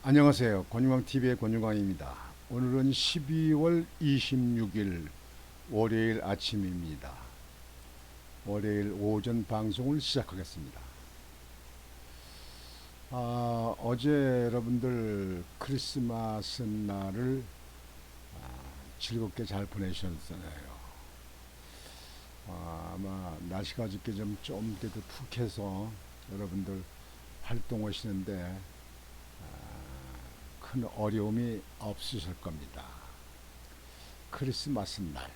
안녕하세요. 권유광TV의 권유광입니다. 오늘은 12월 26일 월요일 아침입니다. 월요일 오전 방송을 시작하겠습니다. 어제 여러분들 크리스마스 날을 즐겁게 잘 보내셨잖아요. 아마 날씨가 어저께 좀 그래도 푹 해서 여러분들 활동하시는데 큰 어려움이 없으실 겁니다. 크리스마스 날.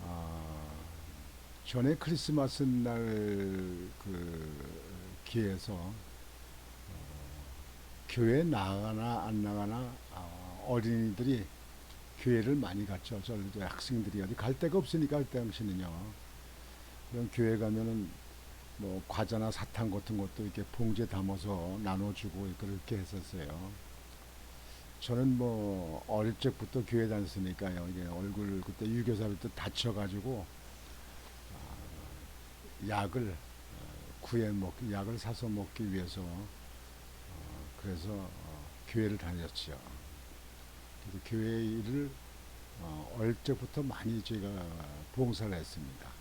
아, 전에 크리스마스 날 기회에서 교회 나가나 안 나가나 어린이들이 교회를 많이 갔죠. 저 학생들이 어디 갈 데가 없으니까 그 당시는요. 그럼 교회 가면은 뭐 과자나 사탕 같은 것도 이렇게 봉지에 담아서 나눠주고 그렇게 했었어요. 저는 뭐 어릴 적부터 교회 다녔으니까요. 이게 얼굴 그때 유교사부터 다쳐가지고 약을 약을 사서 먹기 위해서 그래서 교회를 다녔죠. 그래서 교회 일을 어릴 적부터 많이 제가 봉사를 했습니다.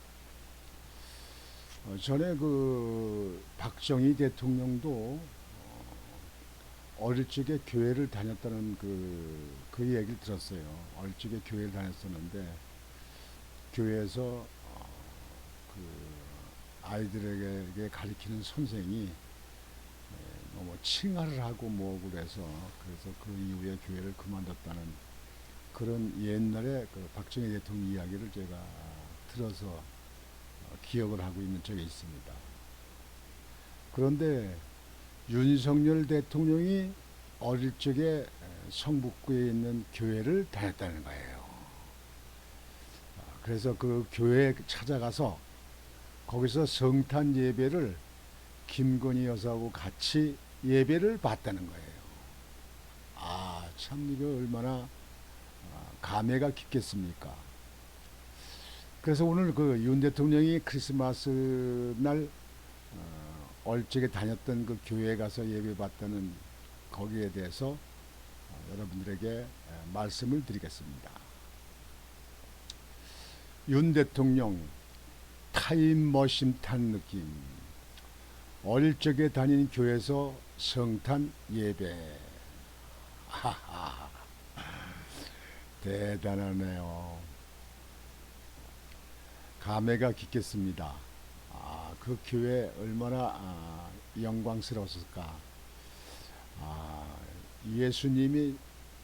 전에 그 박정희 대통령도 어릴 적에 교회를 다녔다는 그 얘기를 들었어요. 어릴 적에 교회를 다녔었는데 교회에서 그 아이들에게 가르치는 선생이 너무 칭하를 하고 뭐고 그래서 그 이후에 교회를 그만뒀다는 그런 옛날에 그 박정희 대통령 이야기를 제가 들어서 기억을 하고 있는 적이 있습니다. 그런데 윤석열 대통령이 어릴 적에 성북구에 있는 교회를 다녔다는 거예요. 그래서 그 교회에 찾아가서 거기서 성탄 예배를 김건희 여사하고 같이 예배를 봤다는 거예요. 참 이거 얼마나 감회가 깊겠습니까? 그래서 오늘 그 윤 대통령이 크리스마스 날 얼적에 다녔던 그 교회에 가서 예배 받다는 거기에 대해서 여러분들에게 말씀을 드리겠습니다. 윤 대통령 타임머신 탄 느낌. 어릴 적에 다닌 교회에서 성탄 예배. 하하, 대단하네요. 감회가 깊겠습니다. 그 교회 얼마나 영광스러웠을까. 예수님이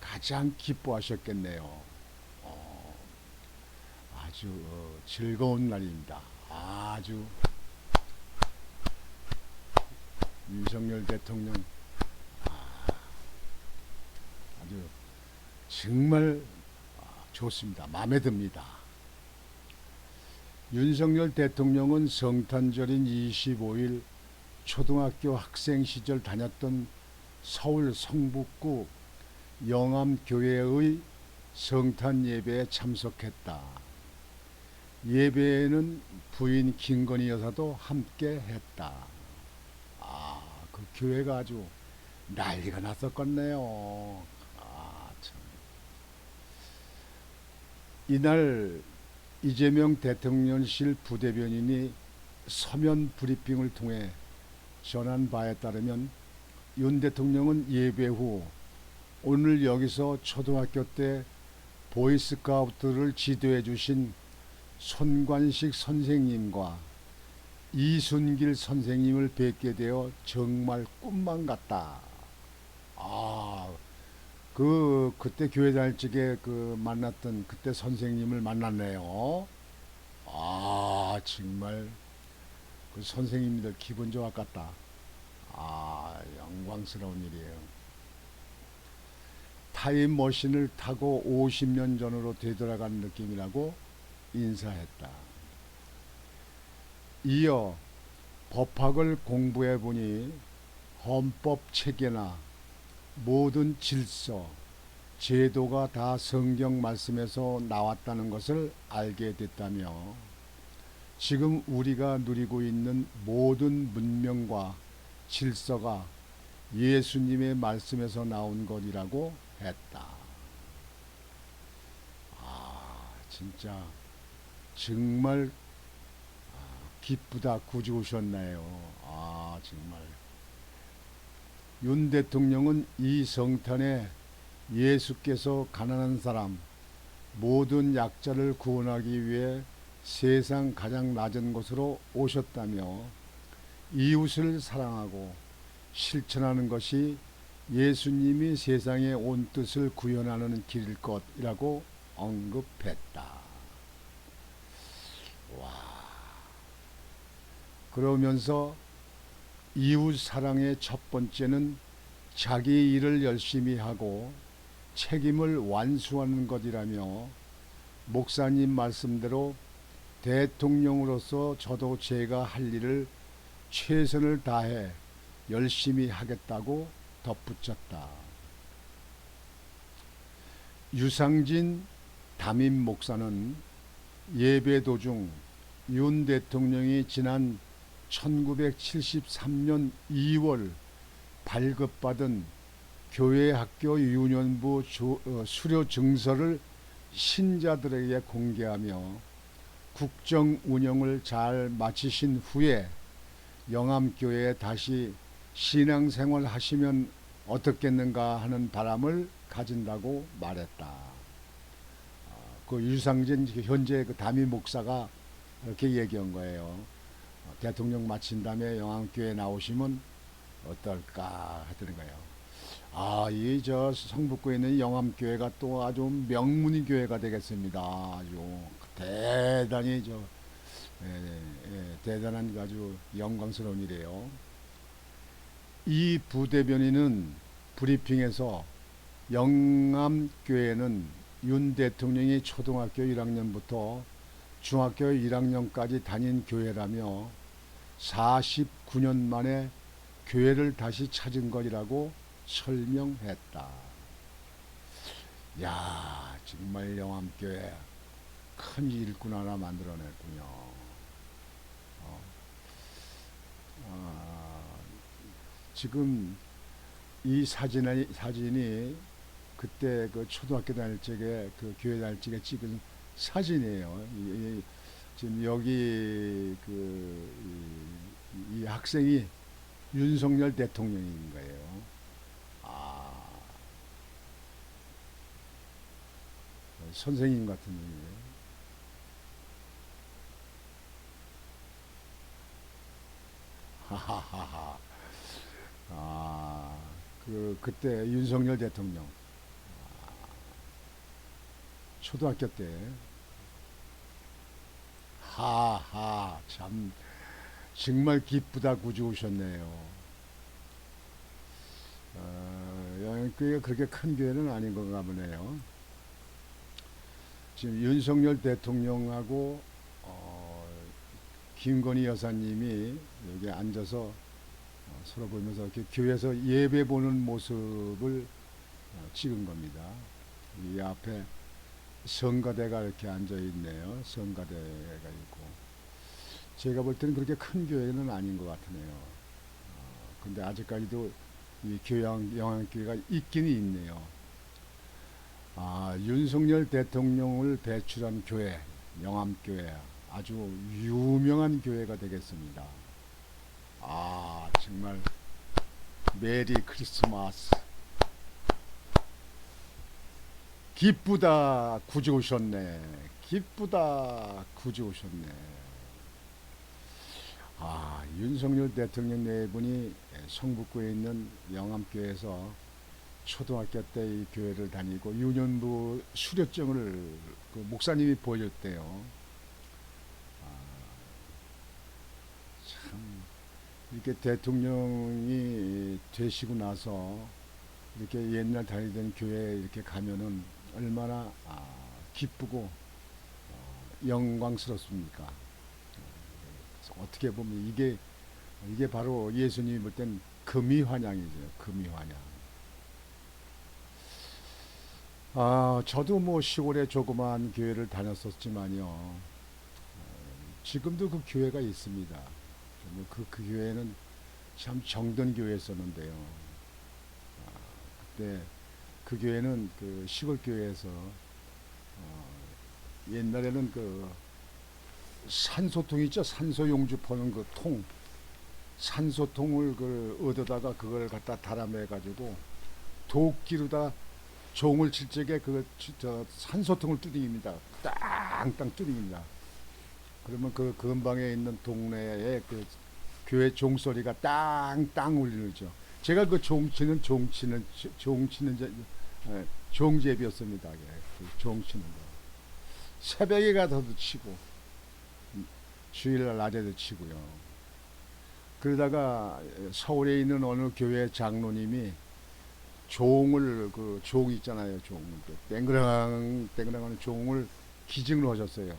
가장 기뻐하셨겠네요. 아주 즐거운 날입니다. 아주 윤석열 대통령 아주 정말 좋습니다. 마음에 듭니다. 윤석열 대통령은 성탄절인 25일 초등학교 학생 시절 다녔던 서울 성북구 영암교회의 성탄 예배에 참석했다. 예배에는 부인 김건희 여사도 함께 했다. 그 교회가 아주 난리가 났었겠네요. 참. 이날 이재명 대통령실 부대변인이 서면 브리핑을 통해 전한 바에 따르면 윤 대통령은 예배 후 오늘 여기서 초등학교 때 보이스카우트를 지도해 주신 손관식 선생님과 이순길 선생님을 뵙게 되어 정말 꿈만 같다. 그때 교회 다닐 적에 만났던 그때 선생님을 만났네요. 정말 그 선생님들 기분 좋았겠다. 영광스러운 일이에요. 타임머신을 타고 50년 전으로 되돌아간 느낌이라고 인사했다. 이어 법학을 공부해 보니 헌법 체계나 모든 질서, 제도가 다 성경 말씀에서 나왔다는 것을 알게 됐다며 지금 우리가 누리고 있는 모든 문명과 질서가 예수님의 말씀에서 나온 것이라고 했다. 진짜 정말 기쁘다 구주셨나요? 정말 윤 대통령은 이 성탄에 예수께서 가난한 사람, 모든 약자를 구원하기 위해 세상 가장 낮은 곳으로 오셨다며 이웃을 사랑하고 실천하는 것이 예수님이 세상에 온 뜻을 구현하는 길일 것이라고 언급했다. 그러면서 이웃 사랑의 첫 번째는 자기 일을 열심히 하고 책임을 완수하는 것이라며 목사님 말씀대로 대통령으로서 저도 제가 할 일을 최선을 다해 열심히 하겠다고 덧붙였다. 유상진 담임 목사는 예배 도중 윤 대통령이 지난 1973년 2월 발급받은 교회 학교 유년부 수료 증서를 신자들에게 공개하며 국정 운영을 잘 마치신 후에 영암교회에 다시 신앙생활 하시면 어떻겠는가 하는 바람을 가진다고 말했다. 그 유상진 현재 그 담임 목사가 이렇게 얘기한 거예요. 대통령 마친 다음에 영암교회 나오시면 어떨까 하더는 거예요. 이 저 성북구에 있는 영암교회가 또 아주 명문 교회가 되겠습니다. 아주 대단히 대단한 아주 영광스러운 일이에요. 이 부대변인은 브리핑에서 영암교회는 윤 대통령이 초등학교 1학년부터 중학교 1학년까지 다닌 교회라며 49년 만에 교회를 다시 찾은 것이라고 설명했다. 야, 정말 영암교회 큰 일꾼 하나 만들어냈군요. 지금 이 사진이 그때 그 초등학교 다닐 적에 그 교회 다닐 적에 찍은 사진이에요. 지금 여기 이 학생이 윤석열 대통령인 거예요. 선생님 같은 분이에요. 하하하하. 그때 윤석열 대통령 초등학교 때 하하 참 정말 기쁘다 구주오셨네요. 영양교회가 그렇게 큰 교회는 아닌 건가 보네요. 지금 윤석열 대통령하고 김건희 여사님이 여기 앉아서 서로 보면서 이렇게 교회에서 예배 보는 모습을 찍은 겁니다. 이 앞에 성가대가 이렇게 앉아 있네요. 성가대가 있고. 제가 볼 때는 그렇게 큰 교회는 아닌 것 같으네요. 근데 아직까지도 이 영암교회가 있기는 있네요. 윤석열 대통령을 배출한 교회, 영암교회, 아주 유명한 교회가 되겠습니다. 정말 메리 크리스마스. 기쁘다 구주 오셨네. 기쁘다 구주 오셨네. 윤석열 대통령 네 분이 성북구에 있는 영암교회에서 초등학교 때 이 교회를 다니고 유년부 수료증을 그 목사님이 보여줬대요. 참 이렇게 대통령이 되시고 나서 이렇게 옛날 다니던 교회에 이렇게 가면은 얼마나 기쁘고 영광스럽습니까? 어떻게 보면 이게 바로 예수님이 볼 땐 금이환영이죠. 금이환영. 저도 뭐 시골에 조그만 교회를 다녔었지만요. 지금도 그 교회가 있습니다. 그 교회는 참 정든 교회였었는데요. 그때 그 교회는 그 시골 교회에서 옛날에는 그 산소통 있죠? 산소 용주 퍼는 그 통, 산소통을 그 얻어다가 그걸 갖다 달아매 가지고 도끼로다 종을 칠 적에 그 저 산소통을 두드립니다. 땅땅 두드립니다. 그러면 그 근방에 있는 동네에 그 교회 종소리가 땅땅 울리죠. 제가 그 종치는 종제비였습니다. 예, 그 종치는 거. 새벽에 가서도 치고 주일날 낮에도 치고요. 그러다가 서울에 있는 어느 교회 장로님이 종을 그 종 있잖아요. 종 땡그랑 땡그랑하는 종을 기증을 하셨어요.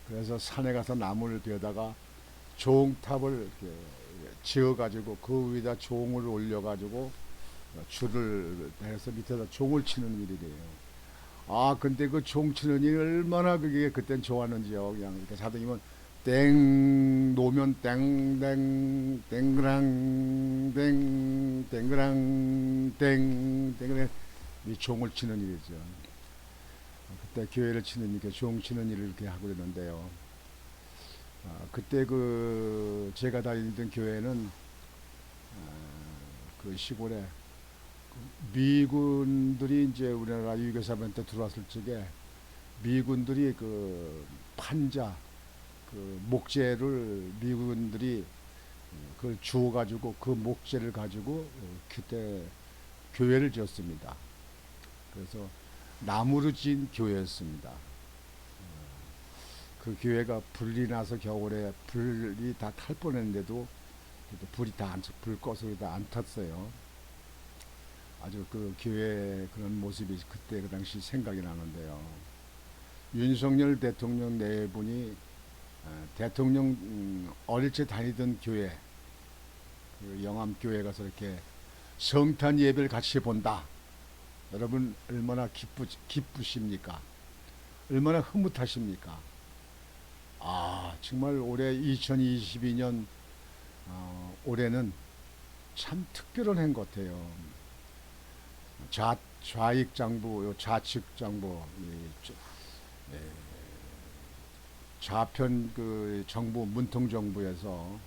그래서 산에 가서 나무를 베다가 종탑을 이렇게 지어가지고 그 위에다 종을 올려가지고 줄을 해서 밑에다 종을 치는 일이래요. 아, 근데 그 종 치는 일이 얼마나 그게 그땐 좋았는지요. 그냥 이렇게 자동이면 땡 놓으면 땡땡 땡그랑 땡 땡그랑 땡 땡그랑 이 종을 치는 일이죠. 그때 교회를 치는 이렇게 종 치는 일을 이렇게 하고 있는데요. 그때 그 제가 다니던 교회는 그 시골에 미군들이 이제 우리나라 유교사한테 들어왔을 적에 미군들이 그 판자 그 목재를 미군들이 그걸 주워 가지고 그 목재를 가지고 그때 교회를 지었습니다. 그래서 나무로 지은 교회였습니다. 그 교회가 불이 나서 겨울에 불이 다 탈 뻔했는데도 불이 불 꺼서 다 안 탔어요. 아주 그 교회 그런 모습이 그때 그 당시 생각이 나는데요. 윤석열 대통령 네 분이 대통령 어릴 때 다니던 교회, 그 영암교회 가서 이렇게 성탄 예배를 같이 본다. 여러분 얼마나 기쁘십니까? 얼마나 흐뭇하십니까? 아, 정말 올해 2022년 올해는 참 특별한 해인 것 같아요. 좌익 정부, 좌측 정부, 좌편 그 정부, 문통 정부에서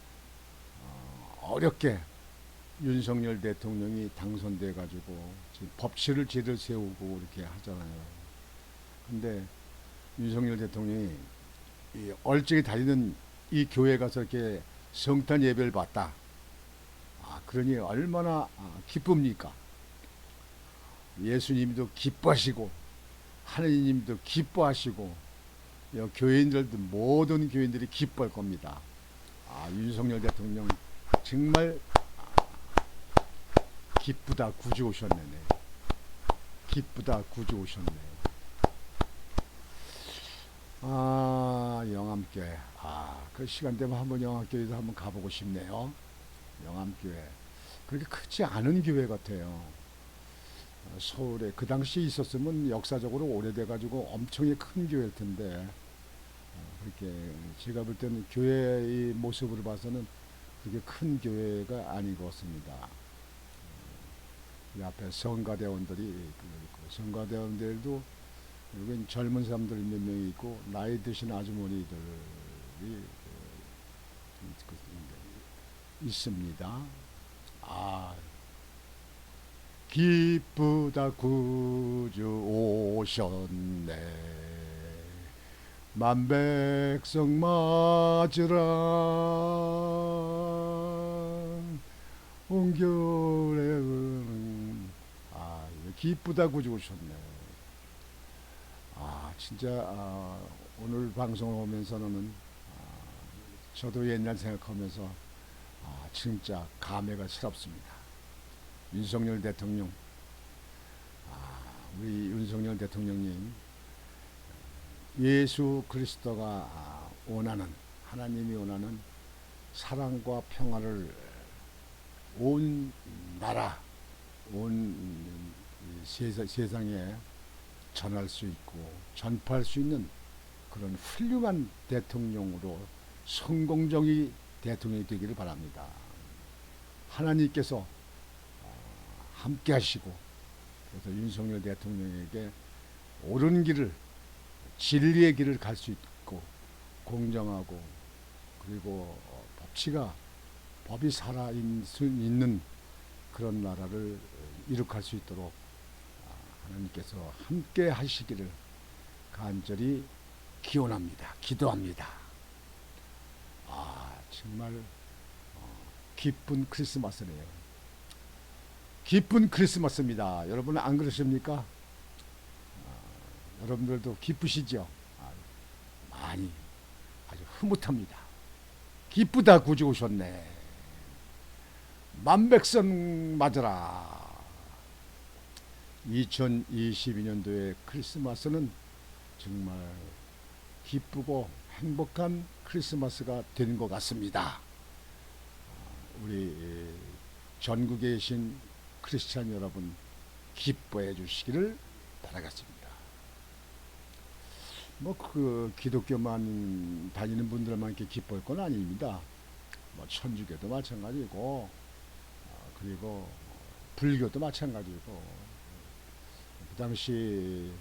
어렵게 윤석열 대통령이 당선돼 가지고 지금 법치를 제대로 세우고 이렇게 하잖아요. 근데 윤석열 대통령이 이 얼찍이 다니는 이 교회 가서 이렇게 성탄 예배를 봤다. 아, 그러니 얼마나 기쁩니까? 예수님도 기뻐하시고 하느님도 기뻐하시고 교인들도 모든 교인들이 기뻐할 겁니다. 아, 윤석열 대통령 정말 기쁘다 구주 오셨네. 기쁘다 구주 오셨네. 아, 영암교회. 아, 그 시간 되면 한번 영암교회도 한번 가보고 싶네요. 영암교회. 그렇게 크지 않은 교회 같아요. 서울에 그 당시에 있었으면 역사적으로 오래돼가지고 엄청나게 큰 교회일 텐데 그렇게 제가 볼 때는 교회의 모습으로 봐서는 그렇게 큰 교회가 아니었습니다. 그 앞에 성가대원들이 있고 성가대원들도 여기 젊은 사람들 몇 명이 있고 나이 드신 아주머니들이 있습니다. 아, 기쁘다 구주 오셨네 만백성 맞으라 온결의 기쁘다 구주 오셨네. 아, 진짜 오늘 방송을 오면서는 저도 옛날 생각하면서 진짜 감회가 새롭습니다. 윤석열 대통령, 우리 윤석열 대통령님, 예수 그리스도가 원하는, 하나님이 원하는 사랑과 평화를 온 나라, 온 세상에 전할 수 있고 전파할 수 있는 그런 훌륭한 대통령으로 성공적인 대통령이 되기를 바랍니다. 하나님께서 함께 하시고, 그래서 윤석열 대통령에게 옳은 길을, 진리의 길을 갈 수 있고, 공정하고, 그리고 법이 살아있는 그런 나라를 이룩할 수 있도록 하나님께서 함께 하시기를 간절히 기원합니다. 기도합니다. 정말 기쁜 크리스마스네요. 기쁜 크리스마스입니다. 여러분 안 그러십니까? 여러분들도 기쁘시죠? 많이 아주 흐뭇합니다. 기쁘다 구주 오셨네. 만백성 맞으라. 2022년도의 크리스마스는 정말 기쁘고 행복한 크리스마스가 된 것 같습니다. 우리 전국에 계신 크리스찬 여러분 기뻐해 주시기를 바라겠습니다. 기독교만 다니는 분들만 이렇게 기뻐할 건 아닙니다. 천주교도 마찬가지고, 그리고 불교도 마찬가지고, 그 당시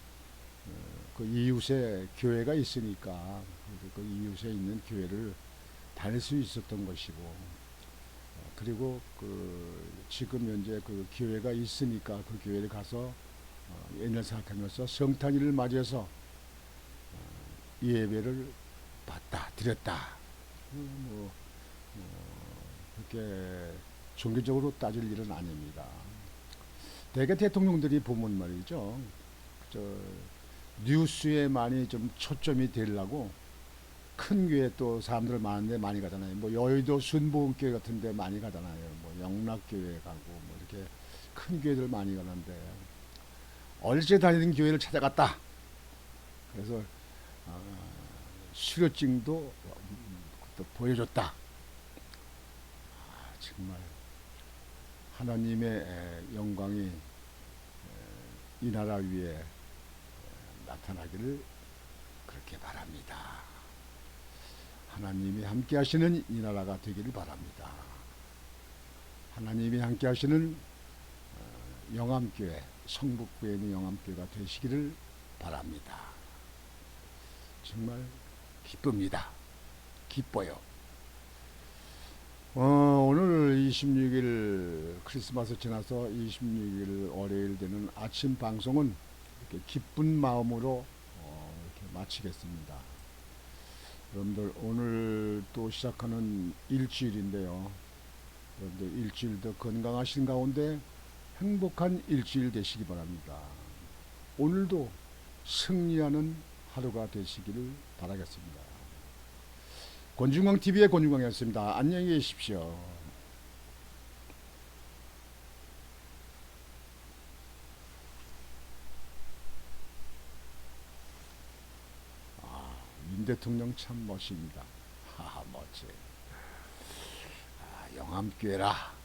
그 이웃에 교회가 있으니까 그 이웃에 있는 교회를 다닐 수 있었던 것이고, 그리고 지금 현재 그 교회가 있으니까 그 교회를 가서 옛날 생각하면서 성탄일을 맞이해서 예배를 드렸다. 그렇게 종교적으로 따질 일은 아닙니다. 대개 대통령들이 보면 말이죠, 뉴스에 많이 좀 초점이 되려고 큰 교회 또 사람들 많은데 많이 가잖아요. 여의도 순복음교회 같은데 많이 가잖아요. 영락교회 가고 이렇게 큰 교회들 많이 가는데 어제 다니는 교회를 찾아갔다. 그래서 수료증도 또 보여줬다. 정말 하나님의 영광이 이 나라 위에 나타나기를 그렇게 바랍니다. 하나님이 함께 하시는 이 나라가 되기를 바랍니다. 하나님이 함께 하시는 영암교회, 성북구에 있는 영암교회가 되시기를 바랍니다. 정말 기쁩니다. 기뻐요. 오늘 26일 크리스마스 지나서 26일 월요일 되는 아침 방송은 이렇게 기쁜 마음으로 이렇게 마치겠습니다. 여러분들 오늘 또 시작하는 일주일인데요. 여러분들 일주일도 건강하신 가운데 행복한 일주일 되시기 바랍니다. 오늘도 승리하는 하루가 되시기를 바라겠습니다. 권중광TV의 권중광이었습니다. 안녕히 계십시오. 윤 대통령 참 멋입니다. 멋지. 영암교회라.